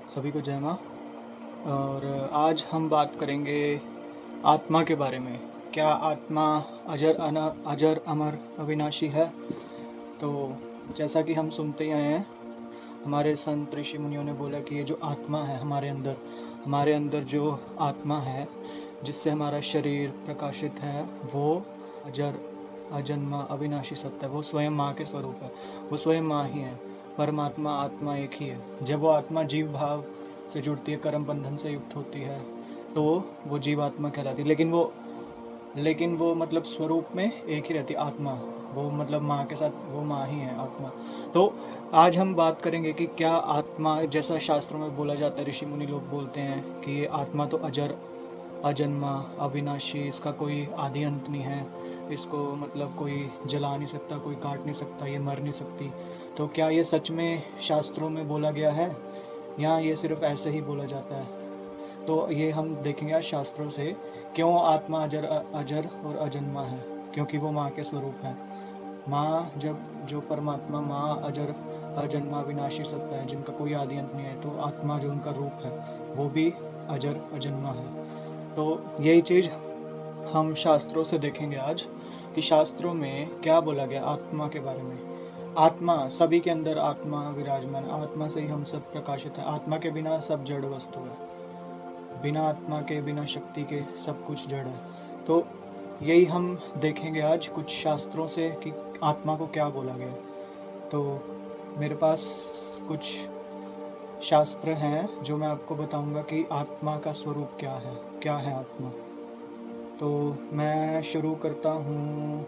सभी को जय माँ। और आज हम बात करेंगे आत्मा के बारे में। क्या आत्मा अजर अमर अविनाशी है? तो जैसा कि हम सुनते ही आए हैं, हमारे संत ऋषि मुनियों ने बोला कि ये जो आत्मा है हमारे अंदर जो आत्मा है, जिससे हमारा शरीर प्रकाशित है, वो अजर अजन्मा अविनाशी सत्य है। वो स्वयं माँ के स्वरूप है, वो स्वयं माँ ही है। परमात्मा आत्मा एक ही है। जब वो आत्मा जीव भाव से जुड़ती है, कर्म बंधन से युक्त होती है, तो वो जीवात्मा कहलाती है। लेकिन वो मतलब स्वरूप में एक ही रहती है आत्मा। वो मतलब माँ के साथ वो माँ ही है आत्मा। तो आज हम बात करेंगे कि क्या आत्मा, जैसा शास्त्रों में बोला जाता है, ऋषि मुनि लोग बोलते हैं कि ये आत्मा तो अजर अजन्मा अविनाशी, इसका कोई आदि अंत नहीं है, इसको मतलब कोई जला नहीं सकता, कोई काट नहीं सकता, ये मर नहीं सकती। तो क्या ये सच में शास्त्रों में बोला गया है या ये सिर्फ ऐसे ही बोला जाता है? तो ये हम देखेंगे आज शास्त्रों से, क्यों आत्मा अजर और अजन्मा है। क्योंकि वो माँ के स्वरूप है। माँ, जब जो परमात्मा माँ अजर अजन्मा विनाशी सत्ता है, जिनका कोई आदि अंत नहीं है, तो आत्मा जो उनका रूप है वो भी अजर अजन्मा है। तो यही चीज़ हम शास्त्रों से देखेंगे आज कि शास्त्रों में क्या बोला गया आत्मा के बारे में। आत्मा, सभी के अंदर आत्मा विराजमान, आत्मा से ही हम सब प्रकाशित है। आत्मा के बिना सब जड़ वस्तु है, बिना आत्मा के, बिना शक्ति के सब कुछ जड़ है। तो यही हम देखेंगे आज कुछ शास्त्रों से कि आत्मा को क्या बोला गया। तो मेरे पास कुछ शास्त्र हैं जो मैं आपको बताऊंगा कि आत्मा का स्वरूप क्या है आत्मा। तो मैं शुरू करता हूँ।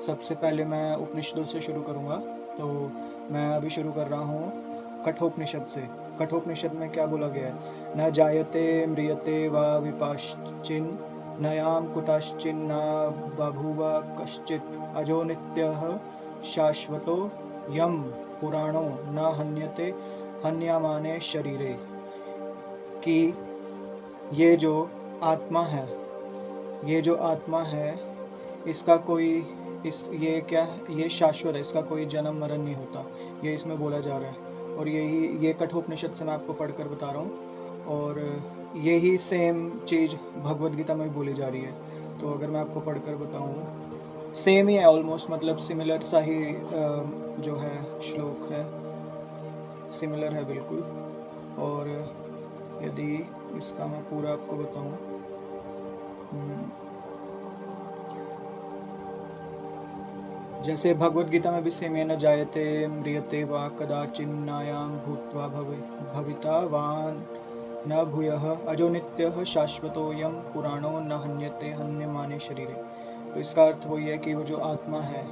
सबसे पहले मैं उपनिषदों से शुरू करूँगा। तो मैं अभी शुरू कर रहा हूँ कठोपनिषद से। कठोपनिषद में क्या बोला गया है? न जायते म्रियते वा विपाश्चिन नयाम कुतश्चिन्न बभूव कश्चित् अजो नित्यः शाश्वतो यम पुराणो न हन्यते हन्यमाने शरीरे। कि ये जो आत्मा है, इसका कोई ये शाश्वत है, इसका कोई जन्म मरण नहीं होता, ये इसमें बोला जा रहा है। और ये कठोपनिषद से मैं आपको पढ़कर बता रहा हूँ। और यही सेम चीज़ भगवद गीता में भी बोली जा रही है। तो अगर मैं आपको पढ़कर बताऊँ, सेम ही है ऑलमोस्ट, मतलब सिमिलर सा ही जो है श्लोक है, सिमिलर है बिल्कुल। और यदि इसका मैं पूरा आपको बताऊँ, जैसे भगवद गीता में भी सेम है, न जायते म्रियते वा कदाचिन्नायां भूत्वा भविता वान न भूयः अजो नित्यः शाश्वतोऽयं पुराणो न हन्यते हन्यमाने शरीरे। तो इसका अर्थ वही है कि वो जो आत्मा है,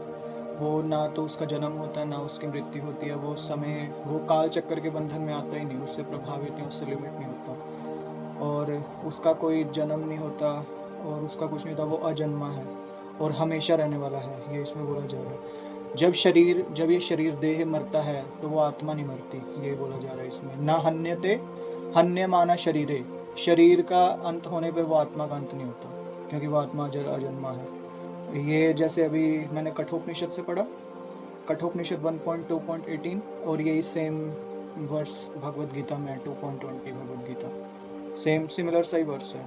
वो ना तो उसका जन्म होता है ना उसकी मृत्यु होती है। वो काल चक्कर के बंधन में आता ही नहीं, उससे प्रभावित नहीं, उससे लिमिट नहीं होता, और उसका कोई जन्म नहीं होता और उसका कुछ नहीं होता। वो अजन्मा है और हमेशा रहने वाला है, ये इसमें बोला जा रहा है। जब ये शरीर देह मरता है तो वो आत्मा नहीं मरती, ये बोला जा रहा है इसमें। ना हन्यते हन्य माना शरीरे, शरीर का अंत होने पे वो आत्मा का अंत नहीं होता, क्योंकि वो आत्मा अजन्मा है। ये जैसे अभी मैंने कठोपनिषद से पढ़ा, कठोपनिषद 1.2.18, और यही सेम वर्स भगवद गीता में 2.20 भगवद गीता, सेम सिमिलर सा ही वर्स है।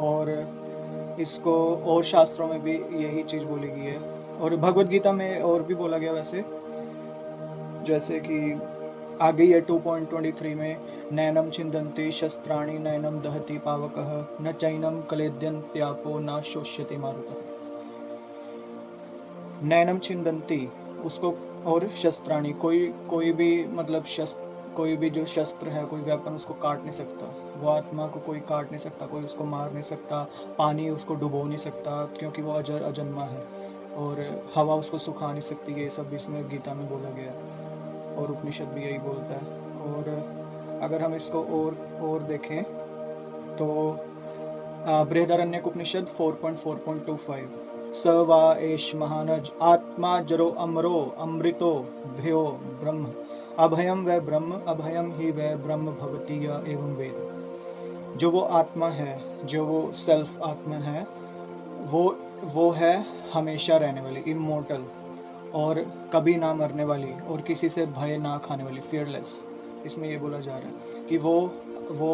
और इसको और शास्त्रों में भी यही चीज़ बोली गई है, और भगवद गीता में और भी बोला गया वैसे, जैसे कि आगे ये 2.23 में, नैनम छिंदन्ति शस्त्राणि नैनम दहति पावकः न चैनम क्लेद्यन्त्यापो न शोष्यति मारुतः। नैनम छिंदन्ति उसको, और शस्त्राणि, कोई भी मतलब कोई भी जो शस्त्र है, कोई वेपन उसको काट नहीं सकता। वो आत्मा को कोई काट नहीं सकता, कोई उसको मार नहीं सकता, पानी उसको डुबो नहीं सकता, क्योंकि वो अजन्मा है। और हवा उसको सुखा नहीं सकती। ये सब इसमें गीता में बोला गया है, और उपनिषद भी यही बोलता है। और अगर हम इसको और देखें तो बृहदारण्यक उपनिषद 4.4.25, स वा एष महानज आत्मा जरो अमरो अमृतो भयो ब्रह्म अभयम वै ब्रह्म अभयम ही वै ब्रह्म भवती य एवं वेद। जो वो आत्मा है, जो वो सेल्फ आत्मा है, वो है हमेशा रहने वाली, इमोर्टल, और कभी ना मरने वाली, और किसी से भय ना खाने वाली, फियरलेस। इसमें ये बोला जा रहा है कि वो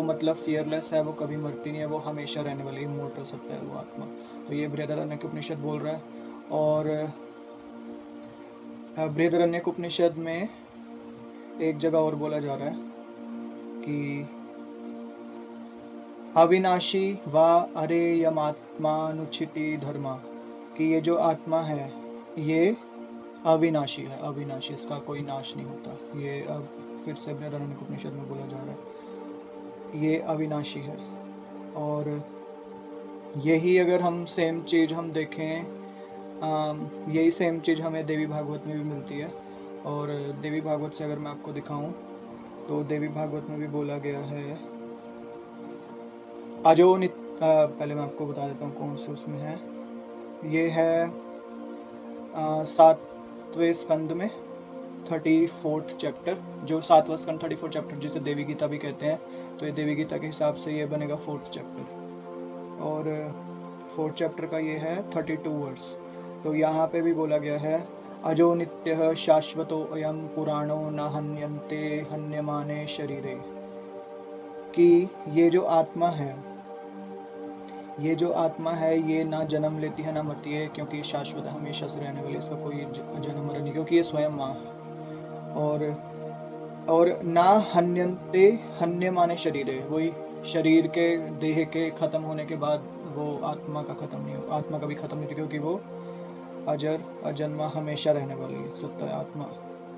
मतलब फियरलेस है, वो कभी मरती नहीं है, वो हमेशा रहने वाली इमोर्टल सत्ता है वो आत्मा। तो ये बृहदारण्यक उपनिषद बोल रहा है। और बृहदारण्यक उपनिषद में एक जगह और बोला जा रहा है कि अविनाशी व अरेयमात्मानुचिति धर्मा, कि ये जो आत्मा है ये अविनाशी है, अविनाशी, इसका कोई नाश नहीं होता। ये अब फिर से बृहदारण्यक उपनिषद में बोला जा रहा है ये अविनाशी है। और यही अगर हम सेम चीज़ हम देखें, यही सेम चीज़ हमें देवी भागवत में भी मिलती है। और देवी भागवत से अगर मैं आपको दिखाऊं तो देवी भागवत में भी बोला गया है पहले मैं आपको बता देता हूँ कौन से उसमें है। ये है 7वें स्कंद में 34th चैप्टर, जो 7वां स्कंद 34 चैप्टर जिसे देवी गीता भी कहते हैं। तो ये देवी गीता के हिसाब से ये बनेगा 4th चैप्टर। और 4th चैप्टर का ये है 32 वर्स। तो यहाँ पे भी बोला गया है अजो नित्यः शाश्वतो अयम पुराणो न हन्यन्ते हन्यमाने शरीरे, कि ये जो आत्मा है ये ना जन्म लेती है ना मरती है, क्योंकि ये शाश्वत है, हमेशा से रहने वाली, इसका कोई जन्म मरण नहीं, क्योंकि ये स्वयं माँ है। और ना हन्यन्ते हन्यमाने शरीर है, वही शरीर के देह के खत्म होने के बाद वो आत्मा का खत्म नहीं हो, आत्मा कभी खत्म नहीं होती, क्योंकि वो अजर अजन्मा हमेशा रहने वाली है सत्य आत्मा,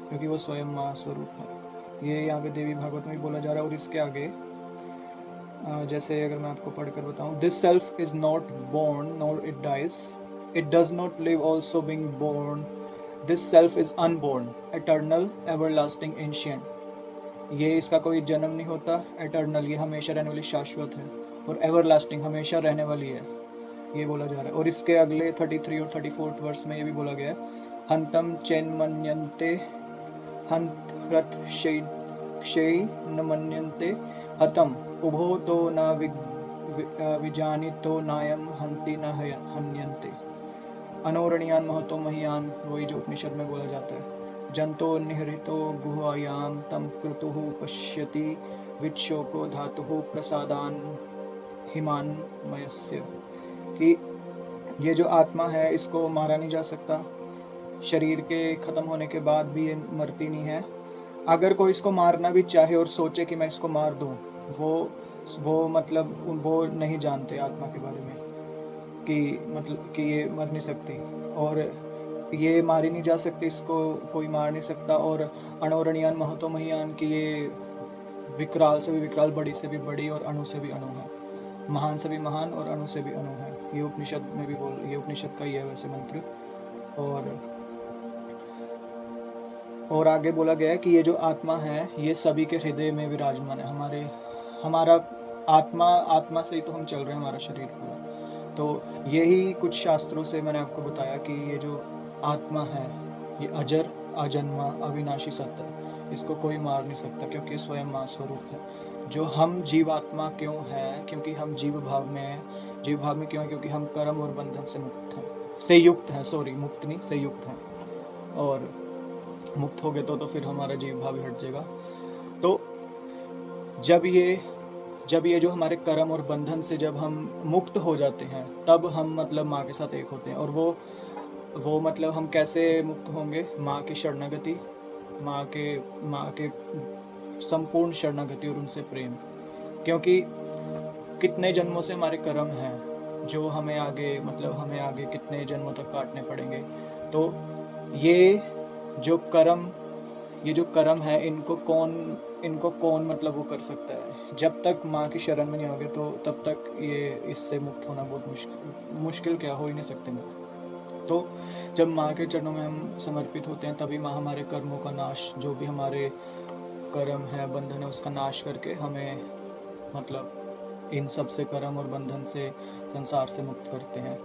क्योंकि वो स्वयं माँ स्वरूप है। ये यहाँ पे देवी भागवत में भी बोला जा रहा है। और इसके आगे जैसे अगर मैं आपको पढ़कर बताऊं, this self is not born nor it dies, it does not live also being born, this self is unborn eternal everlasting ancient. ये इसका कोई जन्म नहीं होता, एटर्नल ये हमेशा रहने वाली शाश्वत है, और एवरलास्टिंग हमेशा रहने वाली है, ये बोला जा रहा है। और इसके अगले 33 और 34 वर्ष में ये भी बोला गया है हंतम चैन्मन्यन्ते हंत क्षय न मन्यन्ते हतम उभो तो न विजानितो नायम हंति न हन्यन्ते अनोरणीयान महतो महियान, वही जो उपनिषद में बोला जाता है जंतो निहृतो गुहायाम तम क्रतुः पश्यति विच्छोको धातुः प्रसादान हिमान्मयस्य, कि ये जो आत्मा है इसको मारा नहीं जा सकता, शरीर के ख़त्म होने के बाद भी ये मरती नहीं है। अगर कोई इसको मारना भी चाहे और सोचे कि मैं इसको मार दूं, वो मतलब वो नहीं जानते आत्मा के बारे में कि ये मर नहीं सकती, और ये मारी नहीं जा सकती, इसको कोई मार नहीं सकता। और अणोरणीयान महतो महियान, कि ये विकराल से भी विकराल, बड़ी से भी बड़ी और अणु से भी अणु है, महान से भी महान और अणु से भी अणु है। ये उपनिषद में भी ये उपनिषद का ही है वैसे मंत्र। और आगे बोला गया है कि ये जो आत्मा है ये सभी के हृदय में विराजमान है। हमारा आत्मा से ही तो हम चल रहे हैं, हमारा शरीर पूरा। तो यही कुछ शास्त्रों से मैंने आपको बताया कि ये जो आत्मा है ये अजर अजन्मा अविनाशी सत्य, इसको कोई मार नहीं सकता, क्योंकि स्वयं माँ स्वरूप है। जो हम जीवात्मा क्यों है, क्योंकि हम जीव भाव में हैं। जीव भाव में क्यों है, क्योंकि हम कर्म और बंधन से मुक्त हैं, से युक्त हैं, मुक्त नहीं, से युक्त हैं। और मुक्त हो गए तो फिर हमारा जीव भाव हट जाएगा। तो जब ये जो हमारे कर्म और बंधन से जब हम मुक्त हो जाते हैं, तब हम मतलब माँ के साथ एक होते हैं। और वो मतलब हम कैसे मुक्त होंगे, माँ की शरणागति, माँ के संपूर्ण शरणागति और उनसे प्रेम। क्योंकि कितने जन्मों से हमारे कर्म हैं जो हमें आगे कितने जन्मों तक काटने पड़ेंगे। तो ये जो कर्म है इनको कौन मतलब वो कर सकता है। जब तक माँ की शरण में नहीं आओगे तो तब तक ये इससे मुक्त होना बहुत मुश्किल क्या हो ही नहीं सकते मुक्त। तो जब माँ के चरणों में हम समर्पित होते हैं तभी माँ हमारे कर्मों का नाश, जो भी हमारे कर्म है बंधन है उसका नाश करके हमें मतलब इन सब से कर्म और बंधन से संसार से मुक्त करते हैं।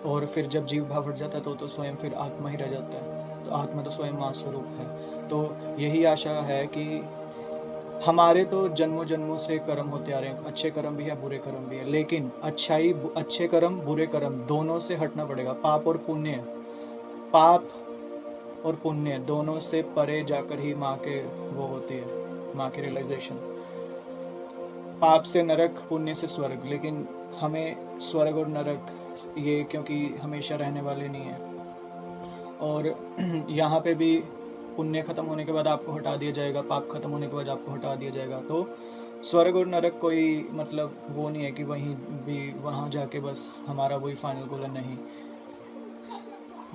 और फिर जब जीव भाव हट जाता है तो स्वयं फिर आत्मा ही रह जाता है। तो आत्मा तो स्वयं माँ स्वरूप है। तो यही आशा है कि हमारे तो जन्मों जन्मों से कर्म होते आ रहे हैं, अच्छे कर्म भी है बुरे कर्म भी है, लेकिन अच्छे कर्म बुरे कर्म दोनों से हटना पड़ेगा। पाप और पुण्य दोनों से परे जाकर ही माँ के वो होती है, माँ की रियलाइजेशन। पाप से नरक, पुण्य से स्वर्ग, लेकिन हमें स्वर्ग और नरक ये क्योंकि हमेशा रहने वाले नहीं हैं, और यहाँ पे भी पुण्य खत्म होने के बाद आपको हटा दिया जाएगा, पाप खत्म होने के बाद आपको हटा दिया जाएगा। तो स्वर्ग और नरक कोई मतलब वो नहीं है कि वहीं भी वहाँ जाके बस हमारा वही फाइनल गोल है, नहीं।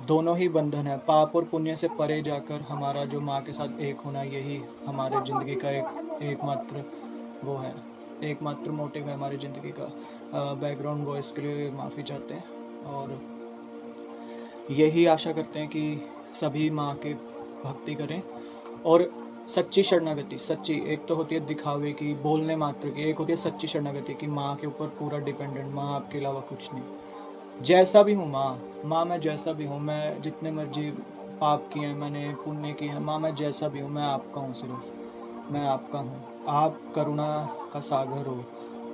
दोनों ही बंधन है, पाप और पुण्य से परे जाकर हमारा जो माँ के साथ एक होना, यही हमारे ज़िंदगी का एकमात्र वो है, एकमात्र मोटिव है हमारी ज़िंदगी का। बैकग्राउंड वॉइस के लिए माफ़ी चाहते हैं, और यही आशा करते हैं कि सभी माँ के भक्ति करें। और सच्ची शरणागति, सच्ची, एक तो होती है दिखावे की, बोलने मात्र की, एक होती है सच्ची शरणागति की माँ के ऊपर पूरा डिपेंडेंट, माँ आपके अलावा कुछ नहीं। जैसा भी हूँ माँ मैं जैसा भी हूँ, मैं जितने मर्जी पाप किए हैं मैंने, पुण्य किए हैं, माँ मैं जैसा भी हूँ, मैं आपका हूँ, सिर्फ मैं आपका हूँ। आप करुणा का सागर हो,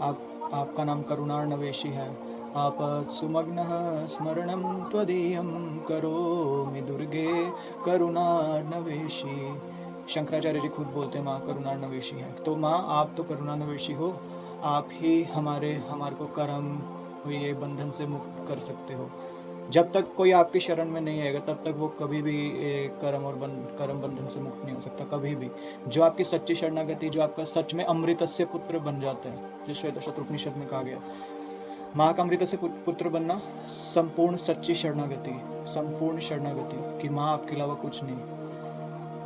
आपका नाम करुणार्णवेशी है। आप सुमग्नः स्मरणं त्वदीयं करोमि दुर्गे करुणार्णवेशी। शंकराचार्य जी खुद बोलते हैं माँ करुणार्णवेशी है। तो माँ आप तो करुणार्णवेशी हो, आप ही हमारे को कर्म ये बंधन से मुक्त कर सकते हो। जब तक कोई आपकी शरण में नहीं आएगा तब तक वो कभी भी कर्म बंधन से मुक्त नहीं हो सकता, कभी भी। जो आपकी सच्ची शरणागति, जो आपका सच में अमृतस्य पुत्र बन जाता है, जिस श्वेतशत्रुपनिषद में कहा गया, माँ का अमृतस्य पुत्र बनना, संपूर्ण सच्ची शरणागति, संपूर्ण शरणागति कि माँ आपके अलावा कुछ नहीं,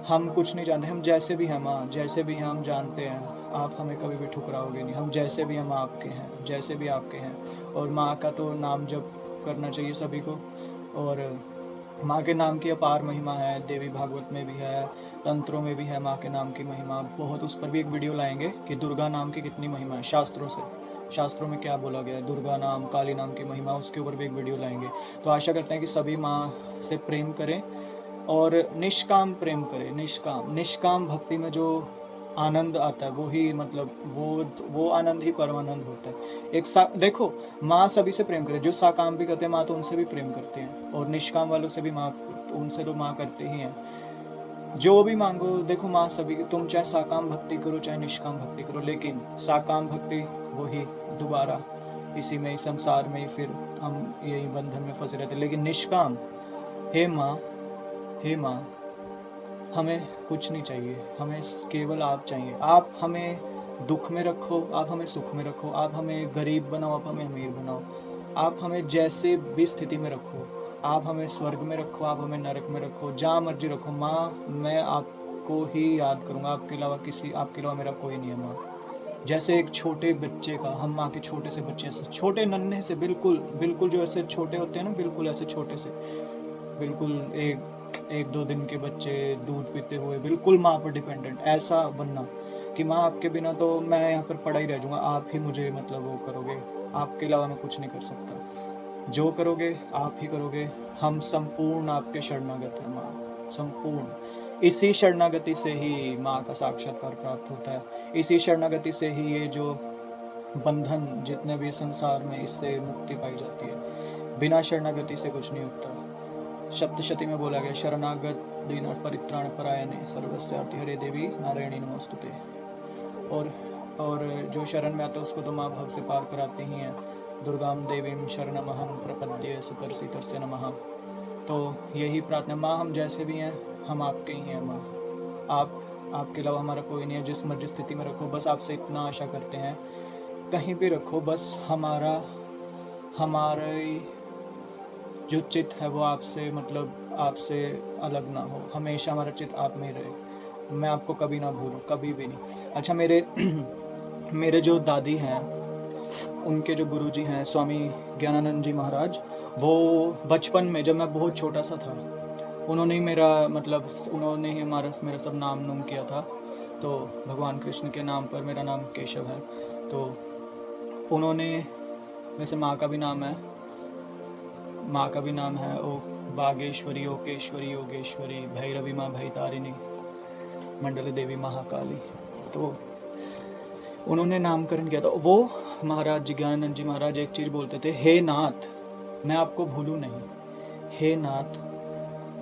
हम कुछ नहीं जानते, हम जैसे भी हैं माँ, जैसे भी हम जानते हैं आप हमें कभी भी ठुकराओगे नहीं, हम जैसे भी हम आपके हैं, जैसे भी आपके हैं। और माँ का तो नाम जप करना चाहिए सभी को, और माँ के नाम की अपार महिमा है, देवी भागवत में भी है, तंत्रों में भी है माँ के नाम की महिमा बहुत। उस पर भी एक वीडियो लाएंगे कि दुर्गा नाम की कितनी महिमा है, शास्त्रों में क्या बोला गया है, दुर्गा नाम, काली नाम की महिमा, उसके ऊपर भी एक वीडियो लाएंगे। तो आशा करते हैं कि सभी माँ से प्रेम करें और निष्काम प्रेम करें। निष्काम भक्ति में जो आनंद आता है वो ही मतलब वो आनंद ही परमानंद होता है। देखो, माँ सभी से प्रेम करे, जो साकाम भी करते हैं माँ तो उनसे भी प्रेम करते हैं, और निष्काम वालों से भी माँ, उनसे तो माँ करते ही हैं। जो भी मांगो, देखो माँ सभी, तुम चाहे साकाम भक्ति करो चाहे निष्काम भक्ति करो, लेकिन साकाम भक्ति वही दोबारा इसी में, इस संसार में ही फिर हम यही बंधन में फंसे रहते। लेकिन निष्काम, हे माँ हमें कुछ नहीं चाहिए, हमें केवल आप चाहिए। आप हमें दुख में रखो, आप हमें सुख में रखो, आप हमें गरीब बनाओ, आप हमें अमीर बनाओ, आप हमें जैसे भी स्थिति में रखो, आप हमें स्वर्ग में रखो, आप हमें नरक में रखो, जहाँ मर्जी रखो माँ, मैं आपको ही याद करूँगा, आपके अलावा मेरा कोई नहीं है माँ। जैसे एक छोटे बच्चे का, हम माँ के छोटे से बच्चे से, छोटे नन्हे से, बिल्कुल जो ऐसे छोटे होते हैं ना, बिल्कुल ऐसे छोटे से, बिल्कुल एक दो दिन के बच्चे दूध पीते हुए, बिल्कुल माँ पर डिपेंडेंट, ऐसा बनना कि माँ आपके बिना तो मैं यहाँ पर पड़ा ही रह जाऊँगा, आप ही मुझे मतलब वो करोगे, आपके अलावा मैं कुछ नहीं कर सकता, जो करोगे आप ही करोगे। हम संपूर्ण आपके शरणागत हैं माँ, संपूर्ण। इसी शरणागति से ही माँ का साक्षात्कार प्राप्त होता है, इसी शरणागति से ही ये जो बंधन जितने भी संसार में, इससे मुक्ति पाई जाती है। बिना शरणागति से कुछ नहीं होता। सप्तशती में बोला गया, शरणागत दीन परित्राण परायणे सर्वस्यार्ति हरे देवी नारायणी नमोस्तुते। और जो शरण में आता है उसको तो माँ भव से पार कराती ही हैं। दुर्गाम देवीम शरणमहम प्रपद्ये सुतर्षितस्य नमः। तो यही प्रार्थना, माँ हम जैसे भी हैं हम आपके ही हैं माँ, आपके अलावा हमारा कोई नहीं है। जिस मर्जी स्थिति में रखो, बस आपसे इतना आशा करते हैं, कहीं भी रखो बस हमारे जो चित्त है वो आपसे मतलब आपसे अलग ना हो, हमेशा हमारा चित्त आप में ही रहे, मैं आपको कभी ना भूलूं, कभी भी नहीं। अच्छा, मेरे जो दादी हैं, उनके जो गुरुजी हैं स्वामी ज्ञानानंद जी महाराज, वो बचपन में जब मैं बहुत छोटा सा था, उन्होंने ही मेरा सब नाम किया था। तो भगवान कृष्ण के नाम पर मेरा नाम केशव है। तो उन्होंने, वैसे माँ का भी नाम है ओ बागेश्वरी, ओकेश्वरी, योगेश्वरी, भैरवी माँ, भैतारिणी, मंडल देवी, महाकाली। तो उन्होंने नामकरण किया था। वो महाराज जी, ज्ञानानंद जी महाराज एक चीज़ बोलते थे, हे नाथ मैं आपको भूलूं नहीं, हे नाथ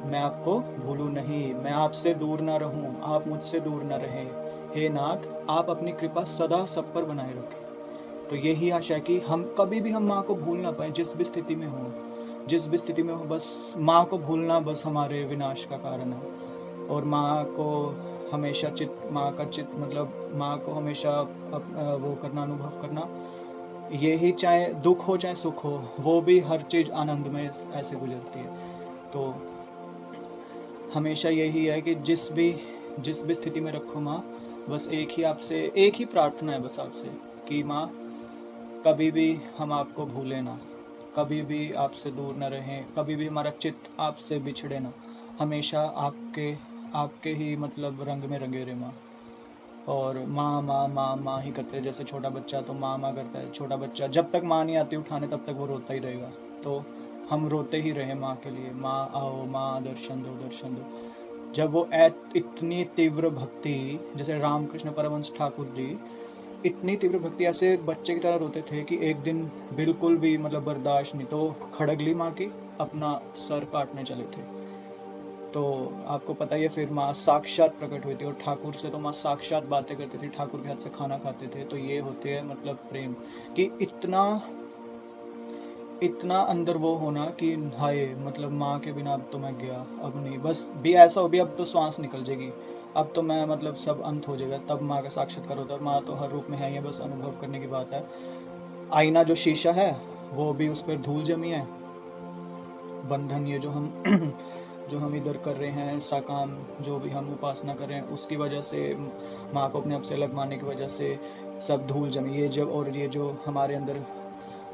मैं आपको भूलूं नहीं, मैं आपसे दूर ना रहूं, आप मुझसे दूर ना रहें, हे नाथ आप अपनी कृपा सदा सब पर बनाए रखें। तो यही आशा है कि हम कभी भी हम माँ को भूल ना पाएँ, जिस भी स्थिति में हों, जिस भी स्थिति में हो, बस माँ को भूलना बस हमारे विनाश का कारण है। और माँ को हमेशा माँ का मतलब माँ को हमेशा वो करना, अनुभव करना, यही चाहे दुःख हो चाहे सुख हो, वो भी हर चीज़ आनंद में ऐसे गुजरती है। तो हमेशा यही है कि जिस भी स्थिति में रखो माँ, बस एक ही प्रार्थना है बस आपसे कि माँ कभी भी हम आपको भूलें ना, कभी भी आपसे दूर न रहें, कभी भी हमारा चित्त आपसे बिछड़े ना, हमेशा आपके ही मतलब रंग में रंगे रहे माँ। और माँ माँ माँ माँ ही करते हैं, जैसे छोटा बच्चा तो माँ माँ करता है, छोटा बच्चा जब तक माँ नहीं आती उठाने तब तक वो रोता ही रहेगा। तो हम रोते ही रहे माँ के लिए, माँ आओ, माँ दर्शन दो, दर्शन दो। जब वो इतनी तीव्र भक्ति, जैसे रामकृष्ण परमहंस ठाकुर जी इतनी तीव्र भक्ति, ऐसे बच्चे की तरह रोते थे कि एक दिन बिल्कुल भी मतलब बर्दाश्त नहीं, तो खड़ग ली माँ की, अपना सर काटने चले थे। तो आपको पता ही है, फिर माँ साक्षात प्रकट हुई थी और ठाकुर से तो माँ साक्षात बातें करती थी, ठाकुर के हाथ से खाना खाते थे। तो ये होते हैं मतलब प्रेम, कि इतना अंदर वो होना कि हाय मतलब माँ के बिना अब तो मैं गया, अब नहीं, बस भी ऐसा हो भी अब तो श्वास निकल जाएगी, अब तो मैं मतलब सब अंत हो जाएगा, तब माँ का साक्षात्कार होता है। माँ तो हर रूप में है, ये बस अनुभव करने की बात है। आईना जो शीशा है वो भी, उस पर धूल जमी है, बंधन ये जो हम जो हम इधर कर रहे हैं, साकाम जो भी हम उपासना कर रहे हैं, उसकी वजह से, माँ को अपने आप से अलग मानने की वजह से सब धूल जमी, ये जो हमारे अंदर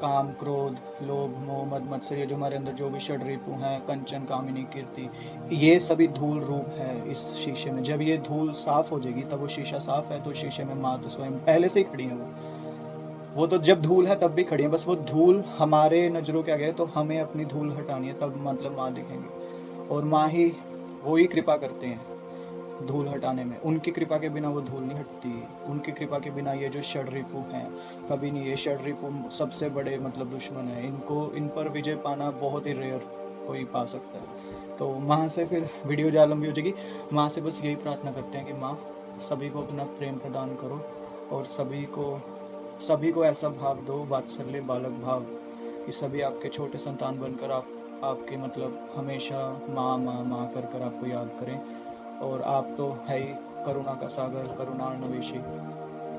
काम, क्रोध, लोभ, मोह, मद मत्सर, ये जो हमारे अंदर जो भी षड रिपु हैं, कंचन, कामिनी, कीर्ति, ये सभी धूल रूप है इस शीशे में। जब ये धूल साफ हो जाएगी तब वो शीशा साफ है, तो शीशे में माँ तो स्वयं पहले से ही खड़ी है। वो तो जब धूल है तब भी खड़ी है, बस वो धूल हमारे नज़रों के आगे है, तो हमें अपनी धूल हटानी है, तब मतलब माँ दिखेंगी। और माँ ही, वो ही कृपा करते हैं धूल हटाने में, उनकी कृपा के बिना वो धूल नहीं हटती, उनकी कृपा के बिना ये जो षड रिपु हैं कभी नहीं। ये षड रिपु सबसे बड़े मतलब दुश्मन है, इन पर विजय पाना बहुत ही रेयर कोई पा सकता है। तो माँ से फिर वीडियो ज़्यादा लंबी हो जाएगी, माँ से बस यही प्रार्थना करते हैं कि माँ सभी को अपना प्रेम प्रदान करो, और सभी को ऐसा भाव दो, वात्सल्य बालक भाव, कि सभी आपके छोटे संतान बनकर आपके मतलब हमेशा माँ माँ माँ कर कर आपको याद करें। और आप तो है ही करुणा का सागर, करुणार्णवेशी।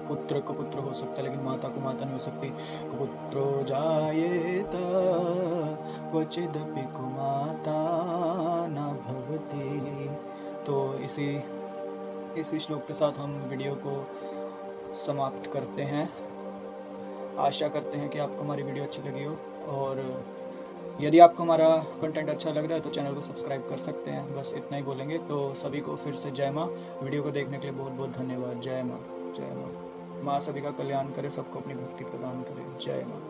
पुत्र को पुत्र हो सकता है लेकिन माता को माता नहीं हो सकती। पुत्रो जायेत क्वचिदपि कुमाता न भवति। तो इसी श्लोक के साथ हम वीडियो को समाप्त करते हैं। आशा करते हैं कि आपको हमारी वीडियो अच्छी लगी हो, और यदि आपको हमारा कंटेंट अच्छा लग रहा है तो चैनल को सब्सक्राइब कर सकते हैं। बस इतना ही बोलेंगे। तो सभी को फिर से जय माँ। वीडियो को देखने के लिए बहुत बहुत धन्यवाद। जय माँ, जय माँ। माँ सभी का कल्याण करे, सबको अपनी भक्ति प्रदान करे। जय माँ।